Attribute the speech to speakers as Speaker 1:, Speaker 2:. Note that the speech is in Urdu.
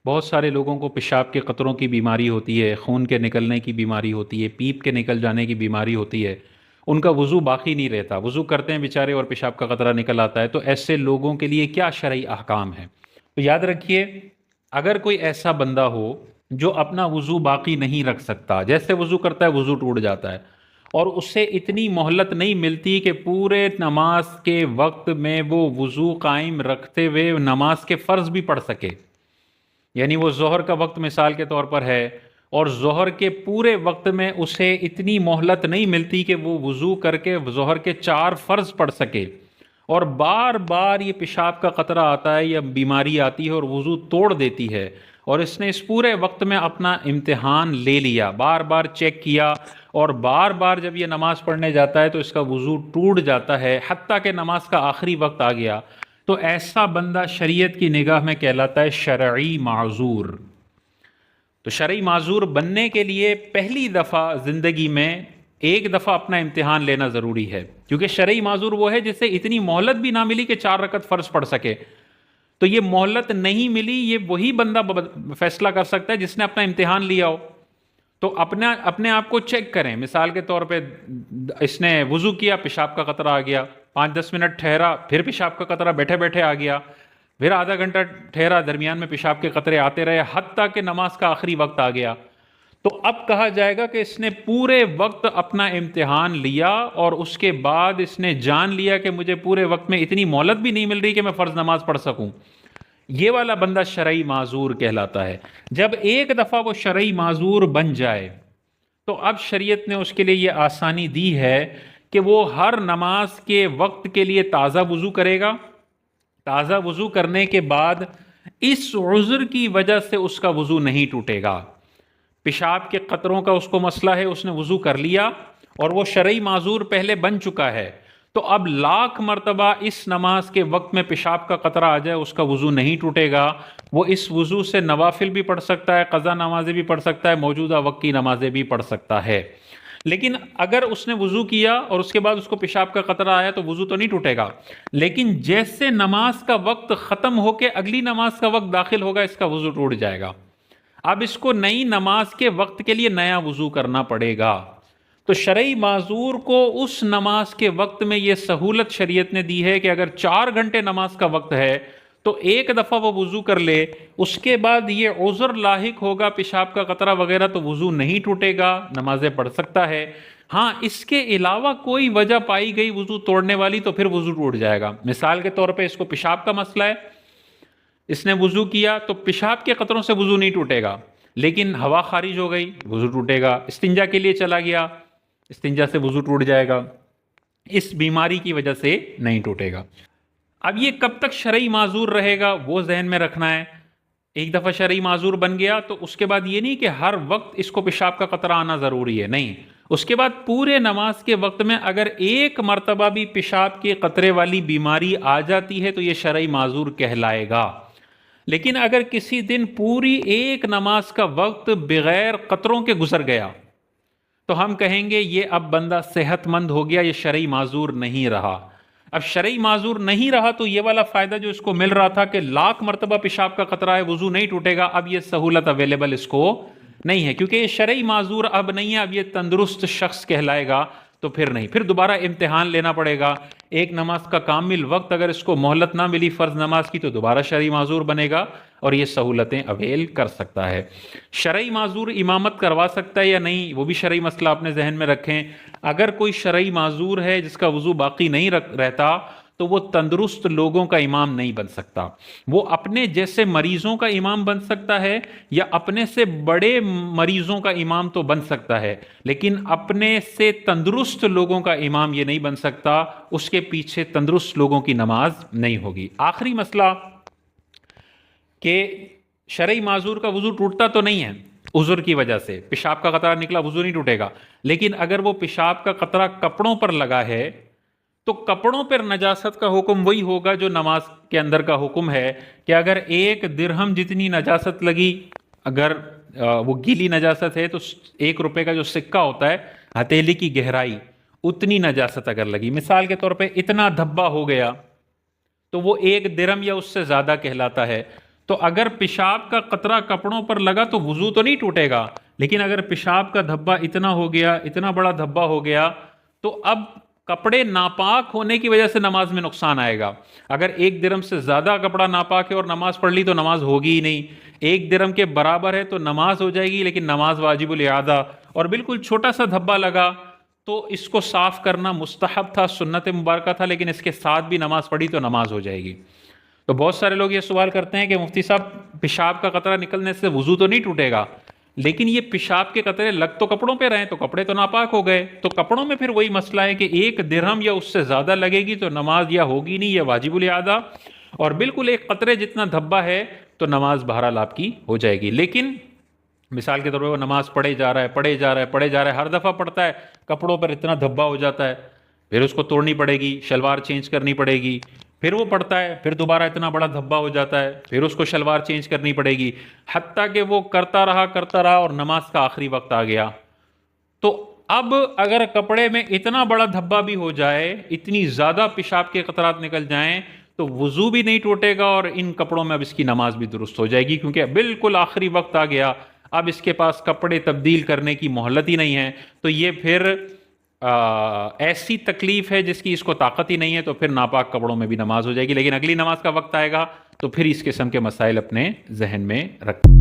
Speaker 1: بہت سارے لوگوں کو پیشاب کے قطروں کی بیماری ہوتی ہے، خون کے نکلنے کی بیماری ہوتی ہے، پیپ کے نکل جانے کی بیماری ہوتی ہے، ان کا وضو باقی نہیں رہتا، وضو کرتے ہیں بیچارے اور پیشاب کا قطرہ نکل آتا ہے، تو ایسے لوگوں کے لیے کیا شرعی احکام ہیں؟ تو یاد رکھیے، اگر کوئی ایسا بندہ ہو جو اپنا وضو باقی نہیں رکھ سکتا، جیسے وضو کرتا ہے وضو ٹوٹ جاتا ہے، اور اس سے اتنی مہلت نہیں ملتی کہ پورے نماز کے وقت میں وہ وضو قائم رکھتے ہوئے نماز کے فرض بھی پڑھ سکے، یعنی وہ ظہر کا وقت مثال کے طور پر ہے اور ظہر کے پورے وقت میں اسے اتنی مہلت نہیں ملتی کہ وہ وضو کر کے ظہر کے 4 فرض پڑھ سکے، اور بار بار یہ پیشاب کا قطرہ آتا ہے یا بیماری آتی ہے اور وضو توڑ دیتی ہے، اور اس نے اس پورے وقت میں اپنا امتحان لے لیا، بار بار چیک کیا، اور بار بار جب یہ نماز پڑھنے جاتا ہے تو اس کا وضو ٹوٹ جاتا ہے حتیٰ کہ نماز کا آخری وقت آ گیا، تو ایسا بندہ شریعت کی نگاہ میں کہلاتا ہے شرعی معذور۔ تو شرعی معذور بننے کے لیے پہلی دفعہ زندگی میں ایک دفعہ اپنا امتحان لینا ضروری ہے، کیونکہ شرعی معذور وہ ہے جسے اتنی مہلت بھی نہ ملی کہ 4 رکعت فرض پڑھ سکے۔ تو یہ مہلت نہیں ملی، یہ وہی بندہ فیصلہ کر سکتا ہے جس نے اپنا امتحان لیا ہو۔ تو اپنے آپ کو چیک کریں، مثال کے طور پہ اس نے وضو کیا، پیشاب کا قطرہ آ گیا، 5-10 منٹ ٹھہرا، پھر پیشاب کا قطرہ بیٹھے بیٹھے آ گیا، پھر آدھا گھنٹہ ٹھہرا، درمیان میں پیشاب کے قطرے آتے رہے حتیٰ کہ نماز کا آخری وقت آ گیا، تو اب کہا جائے گا کہ اس نے پورے وقت اپنا امتحان لیا اور اس کے بعد اس نے جان لیا کہ مجھے پورے وقت میں اتنی مہلت بھی نہیں مل رہی کہ میں فرض نماز پڑھ سکوں۔ یہ والا بندہ شرعی معذور کہلاتا ہے۔ جب ایک دفعہ وہ شرعی معذور بن جائے تو اب شریعت نے اس کے لیے یہ آسانی دی ہے کہ وہ ہر نماز کے وقت کے لیے تازہ وضو کرے گا، تازہ وضو کرنے کے بعد اس عذر کی وجہ سے اس کا وضو نہیں ٹوٹے گا۔ پیشاب کے قطروں کا اس کو مسئلہ ہے، اس نے وضو کر لیا اور وہ شرعی معذور پہلے بن چکا ہے، تو اب 1,00,000 مرتبہ اس نماز کے وقت میں پیشاب کا قطرہ آ جائے اس کا وضو نہیں ٹوٹے گا، وہ اس وضو سے نوافل بھی پڑھ سکتا ہے، قضا نمازیں بھی پڑھ سکتا ہے، موجودہ وقت کی نمازیں بھی پڑھ سکتا ہے۔ لیکن اگر اس نے وضو کیا اور اس کے بعد اس کو پیشاب کا قطرہ آیا تو وضو تو نہیں ٹوٹے گا، لیکن جیسے نماز کا وقت ختم ہو کے اگلی نماز کا وقت داخل ہوگا اس کا وضو ٹوٹ جائے گا۔ اب اس کو نئی نماز کے وقت کے لیے نیا وضو کرنا پڑے گا۔ تو شرعی معذور کو اس نماز کے وقت میں یہ سہولت شریعت نے دی ہے کہ اگر 4 گھنٹے نماز کا وقت ہے تو ایک دفعہ وہ وضو کر لے، اس کے بعد یہ عذر لاحق ہوگا پیشاب کا قطرہ وغیرہ تو وضو نہیں ٹوٹے گا، نمازیں پڑھ سکتا ہے۔ ہاں اس کے علاوہ کوئی وجہ پائی گئی وضو توڑنے والی تو پھر وضو ٹوٹ جائے گا۔ مثال کے طور پہ اس کو پیشاب کا مسئلہ ہے، اس نے وضو کیا تو پیشاب کے قطروں سے وضو نہیں ٹوٹے گا، لیکن ہوا خارج ہو گئی وضو ٹوٹے گا، استنجا کے لیے چلا گیا استنجا سے وضو ٹوٹ جائے گا، اس بیماری کی وجہ سے نہیں ٹوٹے گا۔ اب یہ کب تک شرعی معذور رہے گا وہ ذہن میں رکھنا ہے۔ ایک دفعہ شرعی معذور بن گیا تو اس کے بعد یہ نہیں کہ ہر وقت اس کو پیشاب کا قطرہ آنا ضروری ہے، نہیں، اس کے بعد پورے نماز کے وقت میں اگر ایک مرتبہ بھی پیشاب کے قطرے والی بیماری آ جاتی ہے تو یہ شرعی معذور کہلائے گا۔ لیکن اگر کسی دن پوری ایک نماز کا وقت بغیر قطروں کے گزر گیا تو ہم کہیں گے یہ اب بندہ صحت مند ہو گیا، یہ شرعی معذور نہیں رہا۔ اب شرعی معذور نہیں رہا تو یہ والا فائدہ جو اس کو مل رہا تھا کہ 1,00,000 مرتبہ پیشاب کا قطرہ ہے وضو نہیں ٹوٹے گا، اب یہ سہولت اویلیبل اس کو نہیں ہے، کیونکہ یہ شرعی معذور اب نہیں ہے، اب یہ تندرست شخص کہلائے گا، تو پھر نہیں، پھر دوبارہ امتحان لینا پڑے گا۔ ایک نماز کا کامل وقت اگر اس کو مہلت نہ ملی فرض نماز کی تو دوبارہ شرعی معذور بنے گا اور یہ سہولتیں اویل کر سکتا ہے۔ شرعی معذور امامت کروا سکتا ہے یا نہیں وہ بھی شرعی مسئلہ اپنے ذہن میں رکھیں۔ اگر کوئی شرعی معذور ہے جس کا وضو باقی نہیں رہتا تو وہ تندرست لوگوں کا امام نہیں بن سکتا، وہ اپنے جیسے مریضوں کا امام بن سکتا ہے یا اپنے سے بڑے مریضوں کا امام تو بن سکتا ہے، لیکن اپنے سے تندرست لوگوں کا امام یہ نہیں بن سکتا، اس کے پیچھے تندرست لوگوں کی نماز نہیں ہوگی۔ آخری مسئلہ کہ شرعی معذور کا وضو ٹوٹتا تو نہیں ہے عذر کی وجہ سے، پیشاب کا قطرہ نکلا وضو نہیں ٹوٹے گا، لیکن اگر وہ پیشاب کا قطرہ کپڑوں پر لگا ہے تو کپڑوں پر نجاست کا حکم وہی ہوگا جو نماز کے اندر کا حکم ہے کہ اگر 1 درہم جتنی نجاست لگی، اگر وہ گیلی نجاست ہے تو 1 روپے کا جو سکہ ہوتا ہے ہتھیلی کی گہرائی اتنی نجاست اگر لگی، مثال کے طور پہ اتنا دھبا ہو گیا تو وہ 1 درہم یا اس سے زیادہ کہلاتا ہے۔ تو اگر پیشاب کا قطرہ کپڑوں پر لگا تو وضو تو نہیں ٹوٹے گا، لیکن اگر پیشاب کا دھبا اتنا ہو گیا، اتنا بڑا دھبا ہو گیا، تو اب کپڑے ناپاک ہونے کی وجہ سے نماز میں نقصان آئے گا۔ اگر 1 درہم سے زیادہ کپڑا ناپاک ہے اور نماز پڑھ لی تو نماز ہوگی ہی نہیں، 1 درہم کے برابر ہے تو نماز ہو جائے گی لیکن نماز واجب الاعادہ، اور بالکل چھوٹا سا دھبا لگا تو اس کو صاف کرنا مستحب تھا، سنت مبارکہ تھا، لیکن اس کے ساتھ بھی نماز پڑھی تو نماز ہو جائے گی۔ تو بہت سارے لوگ یہ سوال کرتے ہیں کہ مفتی صاحب پیشاب کا قطرہ نکلنے سے وضو تو نہیں ٹوٹے گا، لیکن یہ پیشاب کے قطرے لگ تو کپڑوں پہ رہیں تو کپڑے تو ناپاک ہو گئے، تو کپڑوں میں پھر وہی مسئلہ ہے کہ 1 درہم یا اس سے زیادہ لگے گی تو نماز یا ہوگی نہیں یا واجب الاعادہ، اور بالکل 1 قطرے جتنا دھبا ہے تو نماز بہرحال آپ کی ہو جائے گی۔ لیکن مثال کے طور پہ وہ نماز پڑھے جا رہا ہے، ہر دفعہ پڑھتا ہے، کپڑوں پر اتنا دھبا ہو جاتا ہے، پھر اس کو توڑنی پڑے گی، شلوار چینج کرنی پڑے گی، پھر وہ پڑھتا ہے، پھر دوبارہ اتنا بڑا دھبا ہو جاتا ہے، پھر اس کو شلوار چینج کرنی پڑے گی، حتیٰ کہ وہ کرتا رہا اور نماز کا آخری وقت آ گیا۔ تو اب اگر کپڑے میں اتنا بڑا دھبا بھی ہو جائے، اتنی زیادہ پیشاب کے قطرات نکل جائیں تو وضو بھی نہیں ٹوٹے گا، اور ان کپڑوں میں اب اس کی نماز بھی درست ہو جائے گی، کیونکہ بالکل آخری وقت آ گیا، اب اس کے پاس کپڑے تبدیل کرنے کی مہلت ہی نہیں ہے، تو یہ پھر ایسی تکلیف ہے جس کی اس کو طاقت ہی نہیں ہے، تو پھر ناپاک کپڑوں میں بھی نماز ہو جائے گی۔ لیکن اگلی نماز کا وقت آئے گا تو پھر اس قسم کے مسائل اپنے ذہن میں رکھیں۔